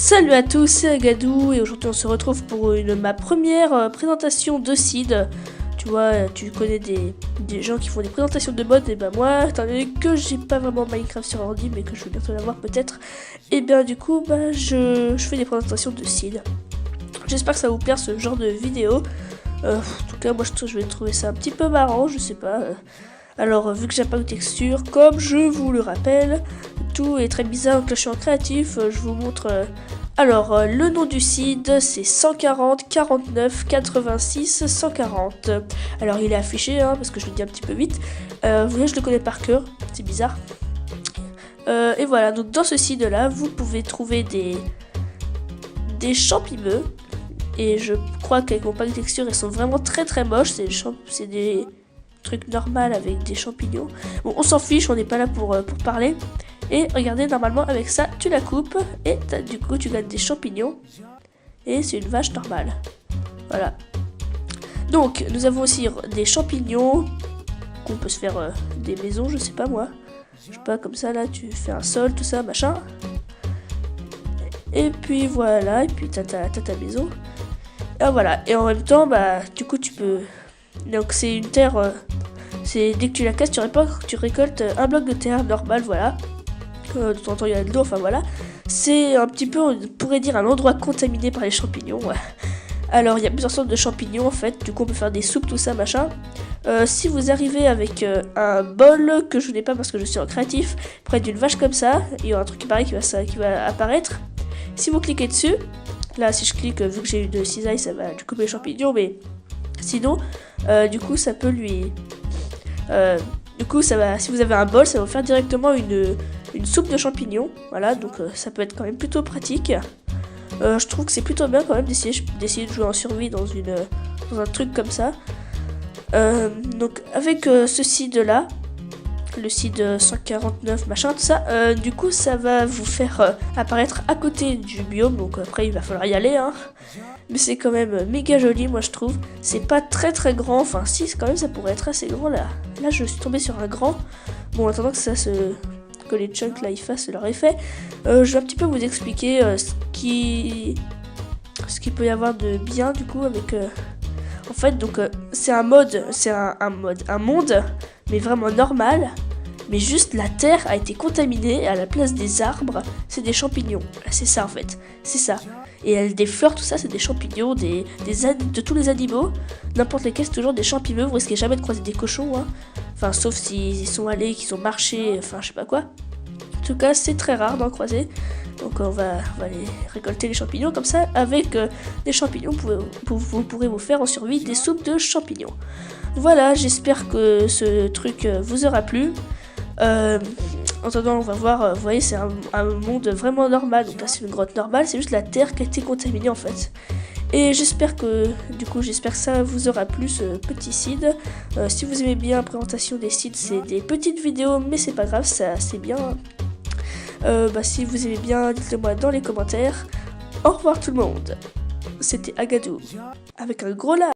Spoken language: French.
Salut à tous, c'est Agadou et aujourd'hui on se retrouve pour ma première présentation de seed. Tu vois, tu connais des gens qui font des présentations de mods, et ben moi, étant donné que j'ai pas vraiment Minecraft sur ordi mais que je vais bientôt l'avoir peut-être, et bien du coup bah, je fais des présentations de seed. J'espère que ça vous plaire ce genre de vidéo. En tout cas moi je vais trouver ça un petit peu marrant, je sais pas. Alors vu que j'ai pas de texture, comme je vous le rappelle, tout est très bizarre, donc là je suis en créatif, je vous montre. Alors le nom du seed c'est 140 49 86 140. Alors il est affiché parce que je le dis un petit peu vite. Vous voyez, je le connais par cœur, c'est bizarre. Et voilà, donc dans ce seed là vous pouvez trouver des champignons. Et je crois qu'avec mon pack de texture ils sont vraiment très moches, c'est des truc normal avec des champignons. Bon, on s'en fiche, on n'est pas là pour parler. Et regardez, normalement avec ça tu la coupes et du coup tu gagnes des champignons et c'est une vache normale. Voilà, donc nous avons aussi des champignons qu'on peut se faire des maisons, je sais pas moi, je sais pas, comme ça là tu fais un sol, tout ça machin, et puis voilà, et puis t'as ta maison. Et voilà, et en même temps bah du coup tu peux, donc c'est une terre, c'est dès que tu la casses, tu récoltes un bloc de terre normal, voilà. De temps en temps il y a de l'eau, enfin voilà. C'est un petit peu, on pourrait dire, un endroit contaminé par les champignons. Ouais. Alors il y a plusieurs sortes de champignons en fait, du coup on peut faire des soupes, tout ça, machin. Si vous arrivez avec un bol, que je n'ai pas parce que je suis en créatif, près d'une vache comme ça, il y aura un truc qui paraît qui va apparaître. Si vous cliquez dessus, là si je clique, vu que j'ai eu de cisaille, ça va du couper les champignons, mais sinon, du coup ça peut lui... du coup ça va, si vous avez un bol, ça va vous faire directement une soupe de champignons. Voilà, donc ça peut être quand même plutôt pratique. Je trouve que c'est plutôt bien quand même d'essayer de jouer en survie dans un truc comme ça. Donc avec ce seed là, le seed 149 machin, tout ça, du coup ça va vous faire apparaître à côté du biome, donc après il va falloir y aller, mais c'est quand même méga joli, moi je trouve. C'est pas très grand, enfin si, quand même ça pourrait être assez grand là. Là je suis tombé sur un grand. Bon, en attendant que les chunks là ils fassent leur effet, je vais un petit peu vous expliquer ce qu'il peut y avoir de bien du coup avec... En fait, donc c'est un mode, un monde, mais vraiment normal. Mais juste la terre a été contaminée et à la place des arbres, c'est des champignons. C'est ça en fait, c'est ça. Et des fleurs, tout ça, c'est des champignons, de tous les animaux. N'importe lesquels, c'est toujours des champignons. Vous risquez jamais de croiser des cochons, Enfin, sauf s'ils sont allés, qu'ils ont marché, enfin, je sais pas quoi. En tout cas, c'est très rare d'en croiser. Donc on va aller récolter les champignons, comme ça avec des champignons vous pourrez vous faire en survie des soupes de champignons. Voilà, j'espère que ce truc vous aura plu. En attendant, on va voir, vous voyez, c'est un monde vraiment normal. Donc là c'est une grotte normale, c'est juste la terre qui a été contaminée en fait. Et j'espère que ça vous aura plu, ce petit seed. Si vous aimez bien la présentation des seeds, c'est des petites vidéos, mais c'est pas grave, ça c'est bien. Si vous aimez bien, dites-le moi dans les commentaires. Au revoir tout le monde. C'était Agadou avec un gros like.